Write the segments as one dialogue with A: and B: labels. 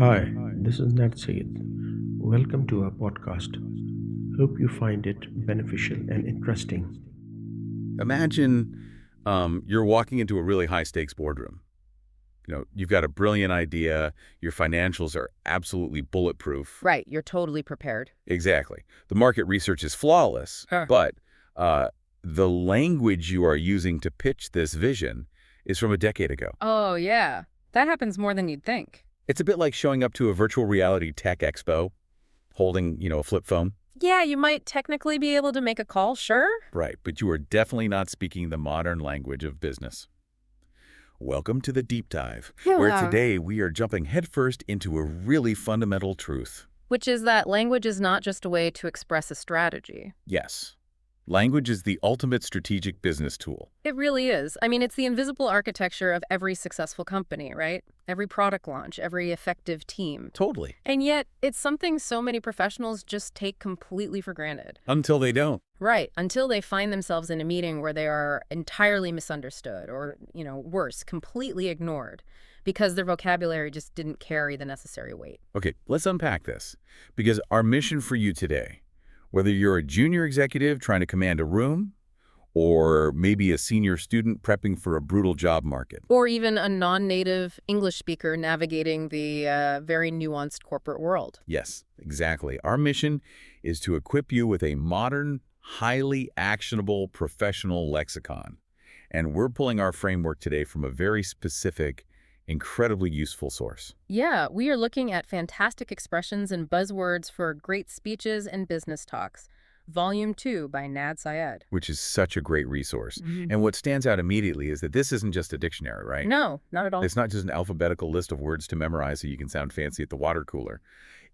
A: Hi, this is Nad Syed. Welcome to our podcast. Hope you find it beneficial and interesting.
B: Imagine you're walking into a really high-stakes boardroom. You've got a brilliant idea. Your financials are absolutely bulletproof.
C: Right, you're totally prepared.
B: Exactly. The market research is flawless,
C: Huh.
B: but uh, the language you are using to pitch this vision is from a decade ago.
C: Oh, yeah. That happens more than you'd think.
B: It's a bit like showing up to a virtual reality tech expo holding, a flip phone.
C: Yeah, you might technically be able to make a call, sure.
B: Right, but you are definitely not speaking the modern language of business. Welcome to the Deep Dive, where
C: Yeah.
B: today we are jumping headfirst into a really fundamental truth.
C: Which is that language is not just a way to express a strategy.
B: Yes, language is the ultimate strategic business tool.
C: It really is. I mean, it's the invisible architecture of every successful company, right? Every product launch, every effective team.
B: Totally.
C: And yet, it's something so many professionals just take completely for granted.
B: Until they don't.
C: Right, until they find themselves in a meeting where they are entirely misunderstood or, worse, completely ignored because their vocabulary just didn't carry the necessary weight.
B: Okay, let's unpack this. Because our mission for you today, whether you're a junior executive trying to command a room, or maybe a senior student prepping for a brutal job market.
C: Or even a non-native English speaker navigating the very nuanced corporate world.
B: Yes, exactly. Our mission is to equip you with a modern, highly actionable professional lexicon. And we're pulling our framework today from a very specific, incredibly useful source.
C: Yeah, we are looking at fantastic expressions and buzzwords for great speeches and business talks. Volume 2 by Nad Syed.
B: Which is such a great resource.
C: Mhm.
B: And what stands out immediately is that this isn't just a dictionary, right?
C: No, not at all.
B: It's not just an alphabetical list of words to memorize so you can sound fancy at the water cooler.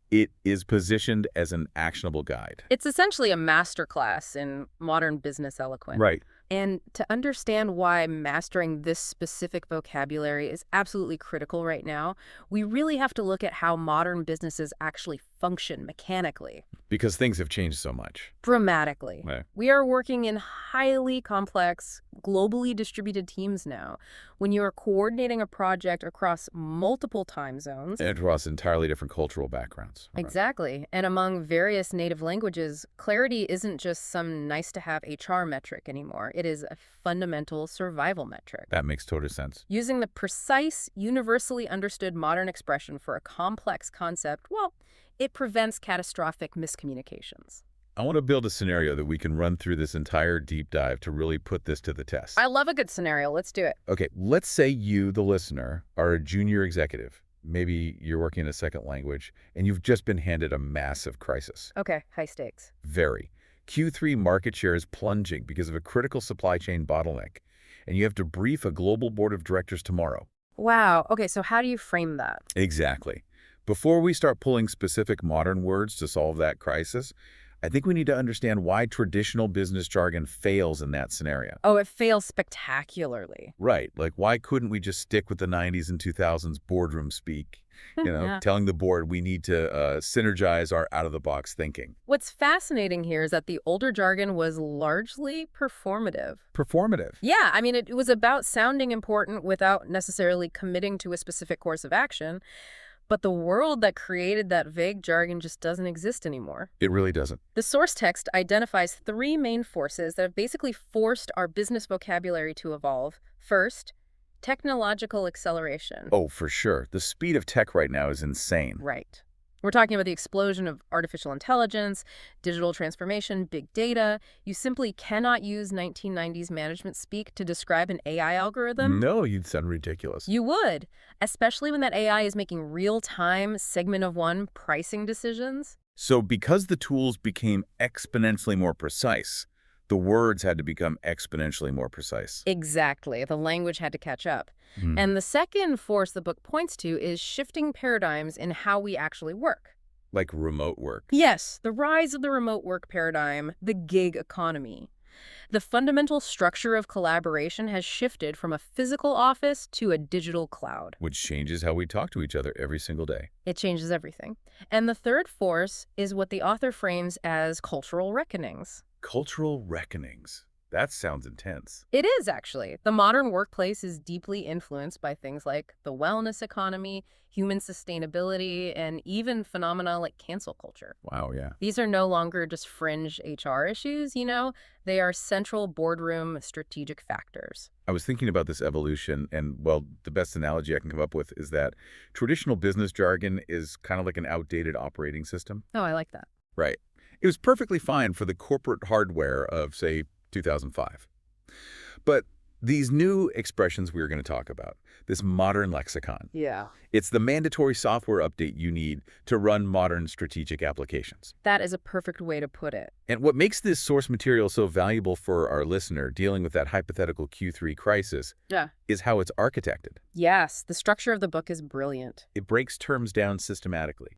B: It is positioned as an actionable guide.
C: It's essentially a masterclass in modern business eloquence.
B: Right.
C: And to understand why mastering this specific vocabulary is absolutely critical right now, we really have to look at how modern businesses actually function mechanically.
B: Because things have changed so much.
C: Dramatically.
B: Right.
C: We are working in highly complex, globally distributed teams now. When you are coordinating a project across multiple time zones,
B: And across entirely different cultural backgrounds. Right.
C: exactly, and among various native languages, clarity isn't just some nice-to-have HR metric anymore. It is a fundamental survival metric.
B: That makes total sense.
C: Using the precise, universally understood modern expression for a complex concept, well, it prevents catastrophic miscommunications.
B: I want to build a scenario that we can run through this entire deep dive to really put this to the test.
C: I love a good scenario. Let's do it.
B: Okay, let's say you, the listener, are a junior executive. Maybe you're working in a second language, and you've just been handed a massive crisis.
C: Okay, high stakes.
B: Very. Q3 market share is plunging because of a critical supply chain bottleneck, and you have to brief a global board of directors tomorrow.
C: Wow. Okay, so how do you frame that?
B: Exactly. Before we start pulling specific modern words to solve that crisis, I think we need to understand why traditional business jargon fails in that scenario.
C: Oh, it fails spectacularly.
B: Right. Like, why couldn't we just stick with the 90s and 2000s boardroom speak?
C: Yeah.
B: Telling the board we need to synergize our out-of-the-box thinking.
C: What's fascinating here is that the older jargon was largely performative.
B: Performative.
C: Yeah, I mean, it was about sounding important without necessarily committing to a specific course of action. But the world that created that vague jargon just doesn't exist anymore.
B: It really doesn't.
C: The source text identifies three main forces that have basically forced our business vocabulary to evolve. First, technological acceleration.
B: Oh, for sure. The speed of tech right now is insane.
C: Right. We're talking about the explosion of artificial intelligence, digital transformation, big data. You simply cannot use 1990s management speak to describe an AI algorithm.
B: No, you'd sound ridiculous.
C: You would, especially when that AI is making real-time segment of one pricing decisions.
B: So because the tools became exponentially more precise, the words had to become exponentially more precise.
C: Exactly. The language had to catch up.
B: Hmm.
C: And the second force the book points to is shifting paradigms in how we actually work.
B: Like remote work.
C: Yes, the rise of the remote work paradigm, the gig economy. The fundamental structure of collaboration has shifted from a physical office to a digital cloud.
B: Which changes how we talk to each other every single day.
C: It changes everything. And the third force is what the author frames as cultural reckonings.
B: Cultural reckonings. That sounds intense.
C: It is, actually. The modern workplace is deeply influenced by things like the wellness economy, human sustainability, and even phenomena like cancel culture.
B: Wow, yeah.
C: These are no longer just fringe HR issues, they are central boardroom strategic factors.
B: I was thinking about this evolution, and, well, the best analogy I can come up with is that traditional business jargon is kind of like an outdated operating system.
C: Oh, I like that.
B: Right. It was perfectly fine for the corporate hardware of, say, 2005. But these new expressions we are going to talk about, this modern lexicon,
C: Yeah.
B: it's the mandatory software update you need to run modern strategic applications.
C: That is a perfect way to put it.
B: And what makes this source material so valuable for our listener dealing with that hypothetical Q3 crisis is how it's architected.
C: Yes, the structure of the book is brilliant.
B: It breaks terms down systematically.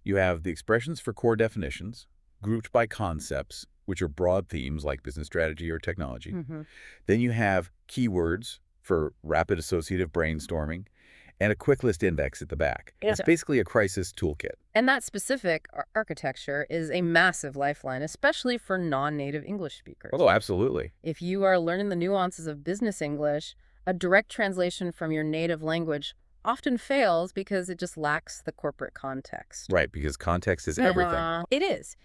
B: You have the expressions for core definitions, grouped by concepts, which are broad themes like business strategy or technology. Then you have keywords for rapid associative brainstorming, and a quick list index at the back. It's basically a crisis toolkit.
C: And that specific architecture is a massive lifeline, especially for non-native English speakers.
B: Oh, absolutely.
C: If you are learning the nuances of business English, a direct translation from your native language often fails because it just lacks the corporate context.
B: Right, because context is everything.
C: It is.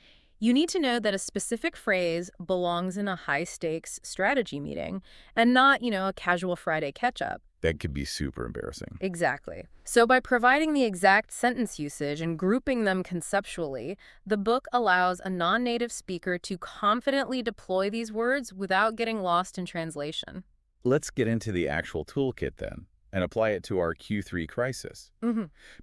C: You need to know that a specific phrase belongs in a high-stakes strategy meeting and not, a casual Friday catch-up.
B: That could be super embarrassing.
C: Exactly. So by providing the exact sentence usage and grouping them conceptually, the book allows a non-native speaker to confidently deploy these words without getting lost in translation.
B: Let's get into the actual toolkit then and apply it to our Q3 crisis.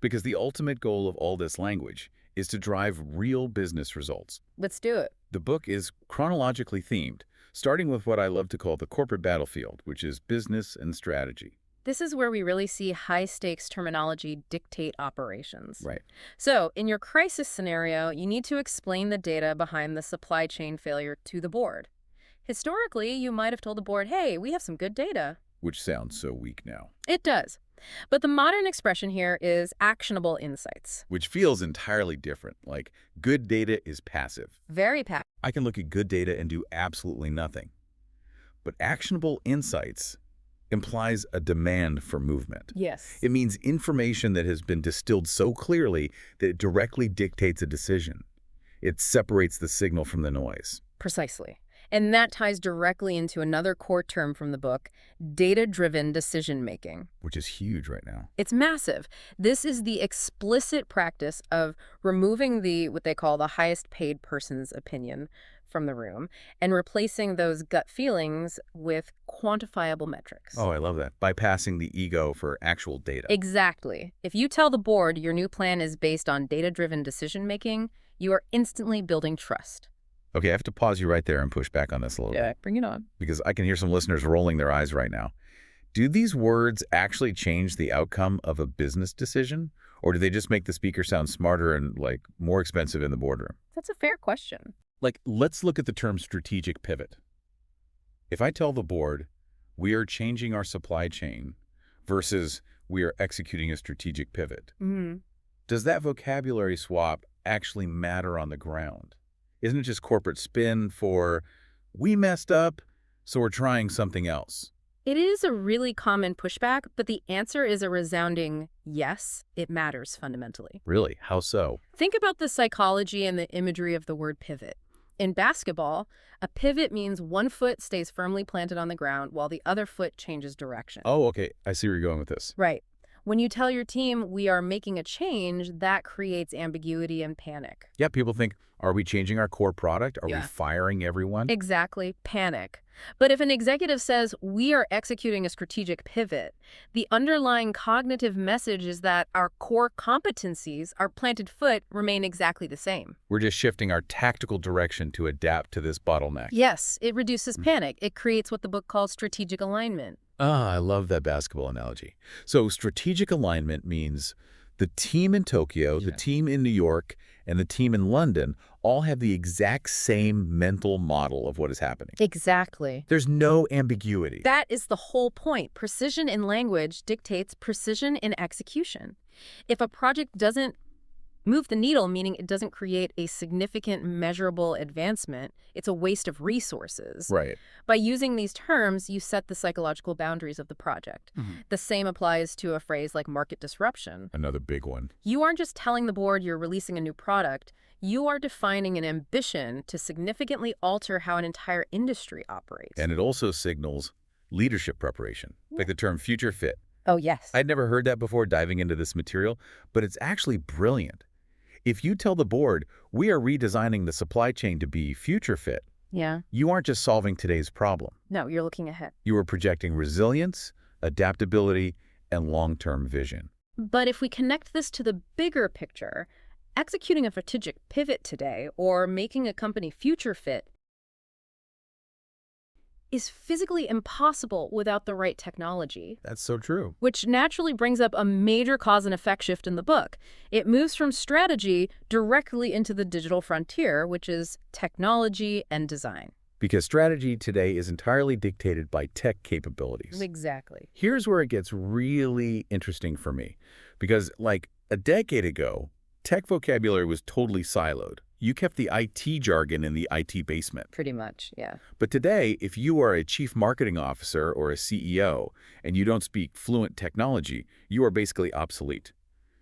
B: Because the ultimate goal of all this language is to drive real business results.
C: Let's do it.
B: The book is chronologically themed, starting with what I love to call the corporate battlefield, which is business and strategy.
C: This is where we really see high-stakes terminology dictate operations.
B: Right.
C: So, in your crisis scenario, you need to explain the data behind the supply chain failure to the board. Historically, you might have told the board, hey, we have some good data.
B: Which sounds so weak now.
C: It does. But the modern expression here is actionable insights.
B: Which feels entirely different, like good data is passive.
C: Very passive.
B: I can look at good data and do absolutely nothing. But actionable insights implies a demand for movement.
C: Yes.
B: It means information that has been distilled so clearly that it directly dictates a decision. It separates the signal from the noise.
C: Precisely. And that ties directly into another core term from the book, data-driven decision-making.
B: Which is huge right now.
C: It's massive. This is the explicit practice of removing what they call the highest paid person's opinion from the room and replacing those gut feelings with quantifiable metrics.
B: Oh, I love that. Bypassing the ego for actual data.
C: Exactly. If you tell the board your new plan is based on data-driven decision-making, you are instantly building trust.
B: Okay, I have to pause you right there and push back on this a little bit.
C: Bring it on.
B: Because I can hear some listeners rolling their eyes right now. Do these words actually change the outcome of a business decision? Or do they just make the speaker sound smarter and, more expensive in the boardroom?
C: That's a fair question.
B: Let's look at the term strategic pivot. If I tell the board, we are changing our supply chain versus we are executing a strategic pivot, does that vocabulary swap actually matter on the ground? Isn't it just corporate spin for, we messed up, so we're trying something else?
C: It is a really common pushback, but the answer is a resounding yes, it matters fundamentally.
B: Really? How so?
C: Think about the psychology and the imagery of the word pivot. In basketball, a pivot means one foot stays firmly planted on the ground while the other foot changes direction.
B: Oh, okay. I see where you're going with this.
C: Right. When you tell your team we are making a change, that creates ambiguity and panic.
B: Yeah, people think, are we changing our core product? Are we firing everyone?
C: Exactly. Panic. But if an executive says we are executing a strategic pivot, the underlying cognitive message is that our core competencies, our planted foot, remain exactly the same.
B: We're just shifting our tactical direction to adapt to this bottleneck.
C: Yes, it reduces panic. It creates what the book calls strategic alignment.
B: Ah, I love that basketball analogy. So strategic alignment means the team in Tokyo, the team in New York, and the team in London all have the exact same mental model of what is happening.
C: Exactly.
B: There's no ambiguity.
C: That is the whole point. Precision in language dictates precision in execution. If a project doesn't Move the needle, meaning it doesn't create a significant measurable advancement. It's a waste of resources.
B: Right.
C: By using these terms, you set the psychological boundaries of the project. The same applies to a phrase like market disruption.
B: Another big one.
C: You aren't just telling the board you're releasing a new product. You are defining an ambition to significantly alter how an entire industry operates.
B: And it also signals leadership preparation, like the term future fit.
C: Oh, yes.
B: I'd never heard that before diving into this material, but it's actually brilliant. If you tell the board, we are redesigning the supply chain to be future fit,
C: Yeah.
B: you aren't just solving today's problem.
C: No, you're looking ahead.
B: You are projecting resilience, adaptability, and long-term vision.
C: But if we connect this to the bigger picture, executing a strategic pivot today or making a company future fit is physically impossible without the right technology.
B: That's so true.
C: Which naturally brings up a major cause and effect shift in the book. It moves from strategy directly into the digital frontier, which is technology and design.
B: Because strategy today is entirely dictated by tech capabilities.
C: Exactly.
B: Here's where it gets really interesting for me. Because like a decade ago, tech vocabulary was totally siloed. You kept the IT jargon in the IT basement.
C: Pretty much, yeah.
B: But today, if you are a chief marketing officer or a CEO and you don't speak fluent technology, you are basically obsolete.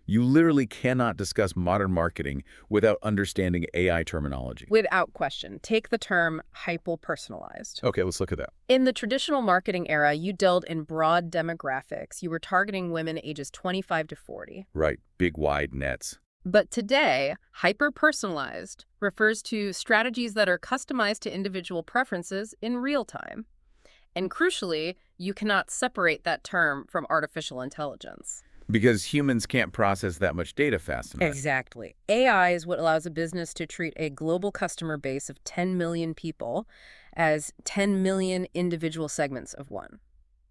B: You literally cannot discuss modern marketing without understanding AI terminology.
C: Without question. Take the term hyper-personalized.
B: Okay, let's look at that.
C: In the traditional marketing era, you dealt in broad demographics. You were targeting women ages 25 to 40.
B: Right, big wide nets.
C: But today, hyper-personalized refers to strategies that are customized to individual preferences in real time. And crucially, you cannot separate that term from artificial intelligence.
B: Because humans can't process that much data fast enough.
C: Exactly. AI is what allows a business to treat a global customer base of 10 million people as 10 million individual segments of one.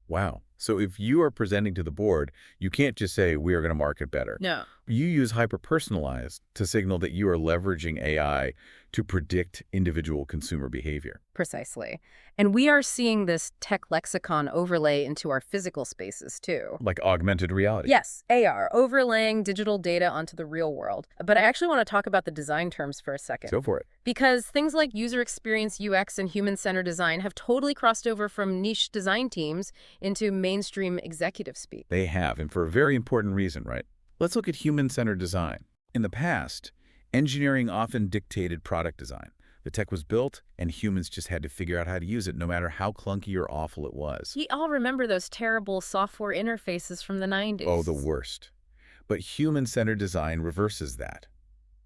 B: Wow. So if you are presenting to the board, you can't just say, we are going to market better.
C: No.
B: You use hyper-personalized to signal that you are leveraging AI to predict individual consumer behavior.
C: Precisely. And we are seeing this tech lexicon overlay into our physical spaces, too.
B: Like augmented reality.
C: Yes, AR, overlaying digital data onto the real world. But I actually want to talk about the design terms for a second.
B: Go for it.
C: Because things like user experience, UX, and human-centered design have totally crossed over from niche design teams into mainstream executive speak.
B: They have, and for a very important reason, right? Let's look at human-centered design. In the past, engineering often dictated product design. The tech was built, and humans just had to figure out how to use it, no matter how clunky or awful it was.
C: We all remember those terrible software interfaces from the 90s.
B: Oh, the worst. But human-centered design reverses that.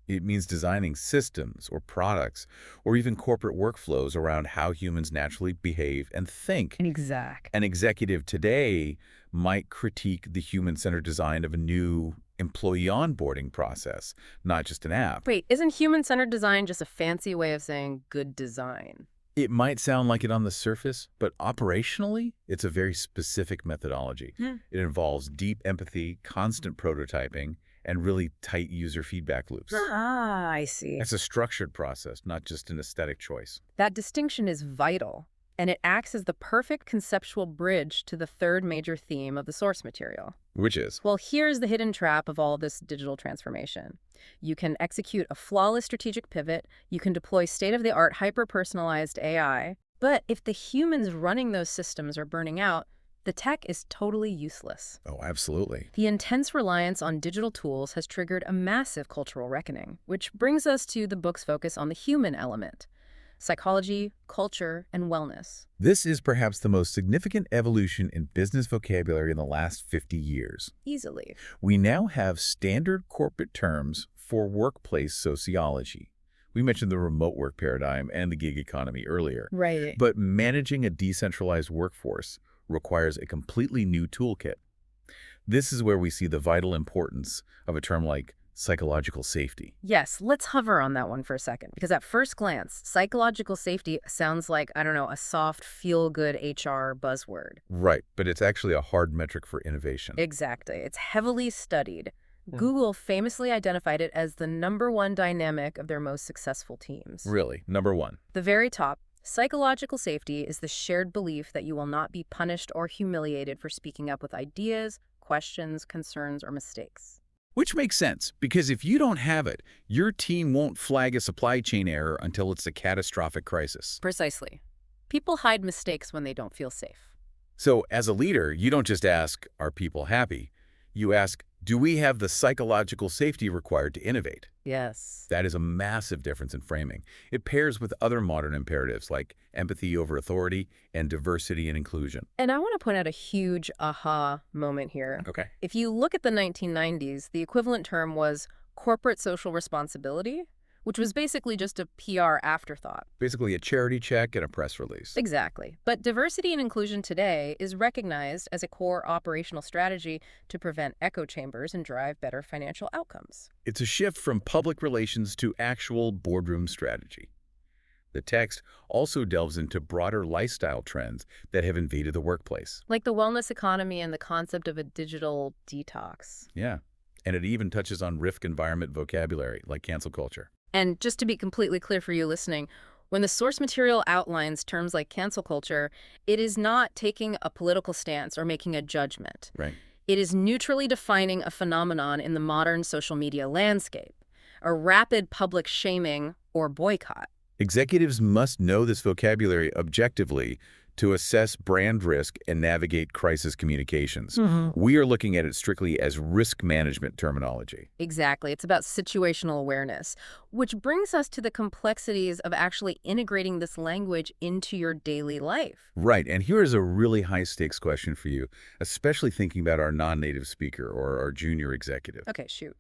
B: It means designing systems or products or even corporate workflows around how humans naturally behave and think.
C: Exact.
B: An executive today might critique the human-centered design of a new employee onboarding process, not just an app.
C: Wait, isn't human-centered design just a fancy way of saying good design?
B: It might sound like it on the surface, but operationally, it's a very specific methodology. It involves deep empathy, constant prototyping, and really tight user feedback loops.
C: Ah, I see.
B: It's a structured process, not just an aesthetic choice.
C: That distinction is vital, and it acts as the perfect conceptual bridge to the third major theme of the source material.
B: Which is?
C: Well, here's the hidden trap of all this digital transformation. You can execute a flawless strategic pivot, you can deploy state-of-the-art hyper-personalized AI, but if the humans running those systems are burning out, the tech is totally useless.
B: Oh, absolutely.
C: The intense reliance on digital tools has triggered a massive cultural reckoning, which brings us to the book's focus on the human element: psychology, culture, and wellness.
B: This is perhaps the most significant evolution in business vocabulary in the last 50 years.
C: Easily.
B: We now have standard corporate terms for workplace sociology. We mentioned the remote work paradigm and the gig economy earlier.
C: Right.
B: But managing a decentralized workforce requires a completely new toolkit. This is where we see the vital importance of a term like psychological safety.
C: Yes, let's hover on that one for a second, because at first glance, psychological safety sounds like, I don't know, a soft, feel-good HR buzzword.
B: Right, but it's actually a hard metric for innovation.
C: Exactly. It's heavily studied. Google famously identified it as the #1 dynamic of their most successful teams.
B: Really, number one.
C: The very top, psychological safety is the shared belief that you will not be punished or humiliated for speaking up with ideas, questions, concerns, or mistakes.
B: Which makes sense, because if you don't have it, your team won't flag a supply chain error until it's a catastrophic crisis.
C: Precisely. People hide mistakes when they don't feel safe.
B: So as a leader, you don't just ask, are people happy? You ask, do we have the psychological safety required to innovate?
C: Yes.
B: That is a massive difference in framing. It pairs with other modern imperatives like empathy over authority and diversity and inclusion.
C: And I want to point out a huge aha moment here.
B: Okay.
C: If you look at the 1990s, the equivalent term was corporate social responsibility, which was basically just a PR afterthought.
B: Basically a charity check and a press release.
C: Exactly. But diversity and inclusion today is recognized as a core operational strategy to prevent echo chambers and drive better financial outcomes.
B: It's a shift from public relations to actual boardroom strategy. The text also delves into broader lifestyle trends that have invaded the workplace.
C: Like the wellness economy and the concept of a digital detox.
B: Yeah. And it even touches on risk environment vocabulary like cancel culture.
C: And just to be completely clear for you listening, when the source material outlines terms like cancel culture, it is not taking a political stance or making a judgment.
B: Right.
C: It is neutrally defining a phenomenon in the modern social media landscape, a rapid public shaming or boycott.
B: Executives must know this vocabulary objectively to assess brand risk and navigate crisis communications. We are looking at it strictly as risk management terminology.
C: Exactly. It's about situational awareness, which brings us to the complexities of actually integrating this language into your daily life.
B: Right, and here is a really high-stakes question for you, especially thinking about our non-native speaker or our junior executive.
C: Okay, shoot.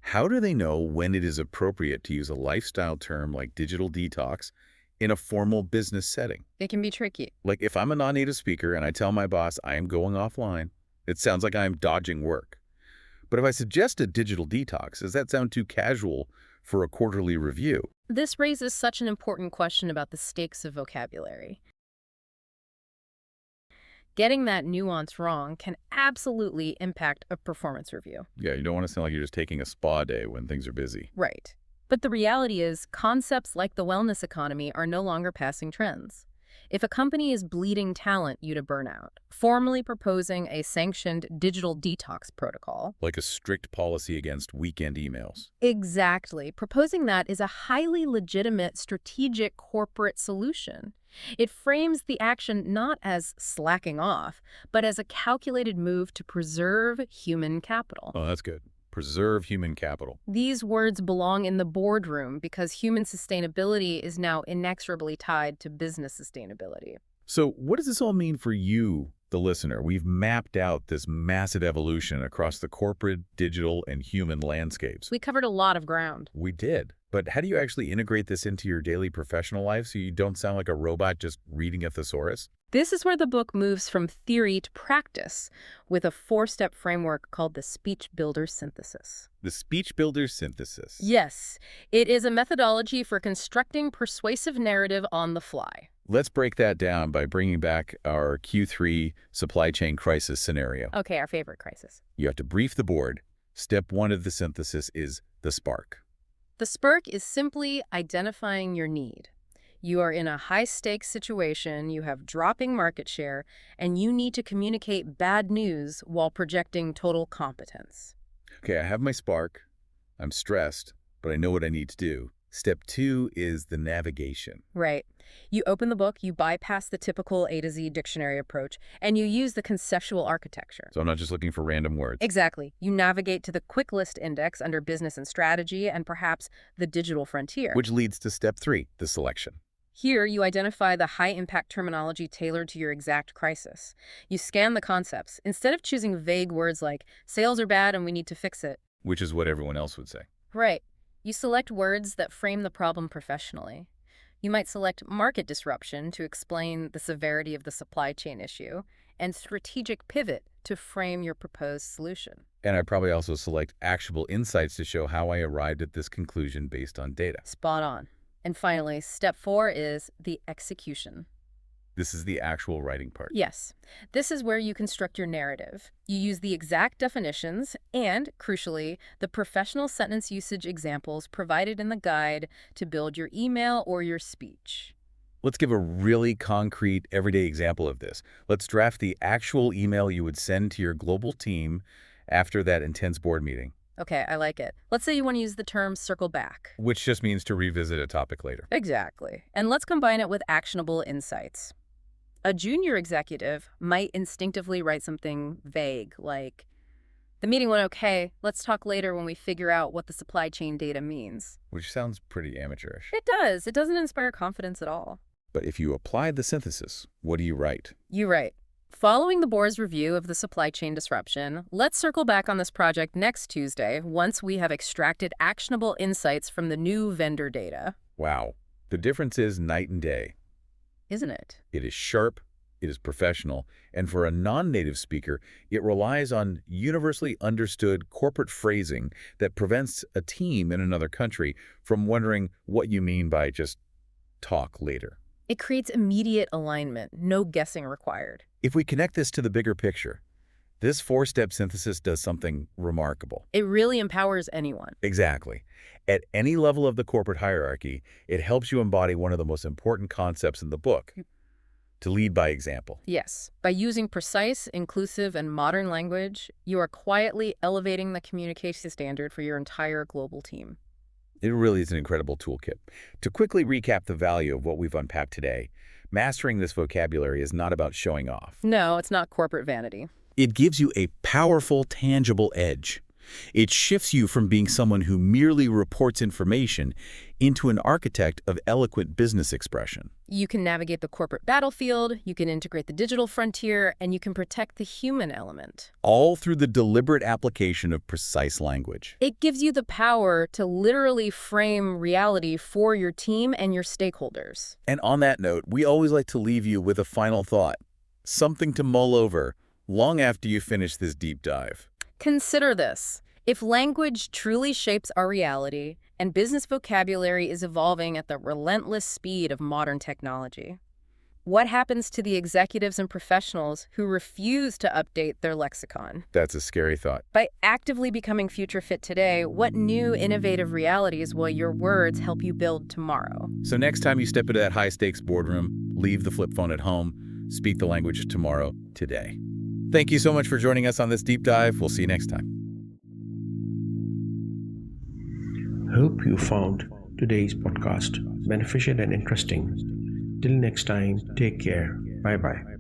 B: How do they know when it is appropriate to use a lifestyle term like digital detox in a formal business setting?
C: It can be tricky.
B: Like if I'm a non-native speaker and I tell my boss I am going offline, it sounds like I'm dodging work. But if I suggest a digital detox, does that sound too casual for a quarterly review?
C: This raises such an important question about the stakes of vocabulary. Getting that nuance wrong can absolutely impact a performance review.
B: Yeah, you don't want to sound like you're just taking a spa day when things are busy.
C: Right. But the reality is, concepts like the wellness economy are no longer passing trends. If a company is bleeding talent due to burnout, formally proposing a sanctioned digital detox protocol.
B: Like a strict policy against weekend emails.
C: Exactly. Proposing that is a highly legitimate strategic corporate solution. It frames the action not as slacking off, but as a calculated move to preserve human capital.
B: Oh, that's good. Preserve human capital.
C: These words belong in the boardroom because human sustainability is now inexorably tied to business sustainability.
B: So what does this all mean for you, the listener? We've mapped out this massive evolution across the corporate, digital, and human landscapes.
C: We covered a lot of ground.
B: We did. But how do you actually integrate this into your daily professional life so you don't sound like a robot just reading a thesaurus?
C: This is where the book moves from theory to practice with a 4-step framework called the Speech Builder Synthesis.
B: The Speech Builder Synthesis.
C: Yes, it is a methodology for constructing persuasive narrative on the fly.
B: Let's break that down by bringing back our Q3 supply chain crisis scenario.
C: Okay, our favorite crisis.
B: You have to brief the board. Step 1 of the synthesis is the spark.
C: The spark is simply identifying your need. You are in a high-stakes situation, you have dropping market share, and you need to communicate bad news while projecting total competence.
B: Okay, I have my spark. I'm stressed, but I know what I need to do. Step 2 is the navigation.
C: Right. You open the book, you bypass the typical A to Z dictionary approach, and you use the conceptual architecture.
B: So I'm not just looking for random words.
C: Exactly. You navigate to the quick list index under business and strategy and perhaps the digital frontier.
B: Which leads to step 3, the selection.
C: Here, you identify the high-impact terminology tailored to your exact crisis. You scan the concepts. Instead of choosing vague words like, sales are bad and we need to fix it.
B: Which is what everyone else would say.
C: Right. You select words that frame the problem professionally. You might select market disruption to explain the severity of the supply chain issue, and strategic pivot to frame your proposed solution.
B: And I'd probably also select actionable insights to show how I arrived at this conclusion based on data.
C: Spot on. And finally, step 4 is the execution.
B: This is the actual writing part.
C: Yes. This is where you construct your narrative. You use the exact definitions and, crucially, the professional sentence usage examples provided in the guide to build your email or your speech.
B: Let's give a really concrete, everyday example of this. Let's draft the actual email you would send to your global team after that intense board meeting.
C: Okay, I like it. Let's say you want to use the term circle back.
B: Which just means to revisit a topic later.
C: Exactly. And let's combine it with actionable insights. A junior executive might instinctively write something vague, like, the meeting went okay, let's talk later when we figure out what the supply chain data means.
B: Which sounds pretty amateurish.
C: It does. It doesn't inspire confidence at all.
B: But if you apply the synthesis, what do you write?
C: You write, following the board's review of the supply chain disruption, let's circle back on this project next Tuesday once we have extracted actionable insights from the new vendor data.
B: Wow. The difference is night and day.
C: Isn't it?
B: It is sharp, it is professional, and for a non-native speaker, it relies on universally understood corporate phrasing that prevents a team in another country from wondering what you mean by just talk later.
C: It creates immediate alignment, no guessing required.
B: If we connect this to the bigger picture, this four-step synthesis does something remarkable.
C: It really empowers anyone.
B: Exactly. At any level of the corporate hierarchy, it helps you embody one of the most important concepts in the book, to lead by example.
C: Yes. By using precise, inclusive, and modern language, you are quietly elevating the communication standard for your entire global team.
B: It really is an incredible toolkit. To quickly recap the value of what we've unpacked today, mastering this vocabulary is not about showing off.
C: No, it's not corporate vanity.
B: It gives you a powerful, tangible edge. It shifts you from being someone who merely reports information into an architect of eloquent business expression.
C: You can navigate the corporate battlefield, you can integrate the digital frontier, and you can protect the human element.
B: All through the deliberate application of precise language.
C: It gives you the power to literally frame reality for your team and your stakeholders.
B: And on that note, we always like to leave you with a final thought, something to mull over long after you finish this deep dive.
C: Consider this. If language truly shapes our reality, and business vocabulary is evolving at the relentless speed of modern technology, what happens to the executives and professionals who refuse to update their lexicon?
B: That's a scary thought.
C: By actively becoming future fit today, what new innovative realities will your words help you build tomorrow?
B: So next time you step into that high-stakes boardroom, leave the flip phone at home, speak the language of tomorrow, today. Thank you so much for joining us on this deep dive. We'll see you next time.
A: Hope you found today's podcast beneficial and interesting. Till next time, take care. Bye-bye.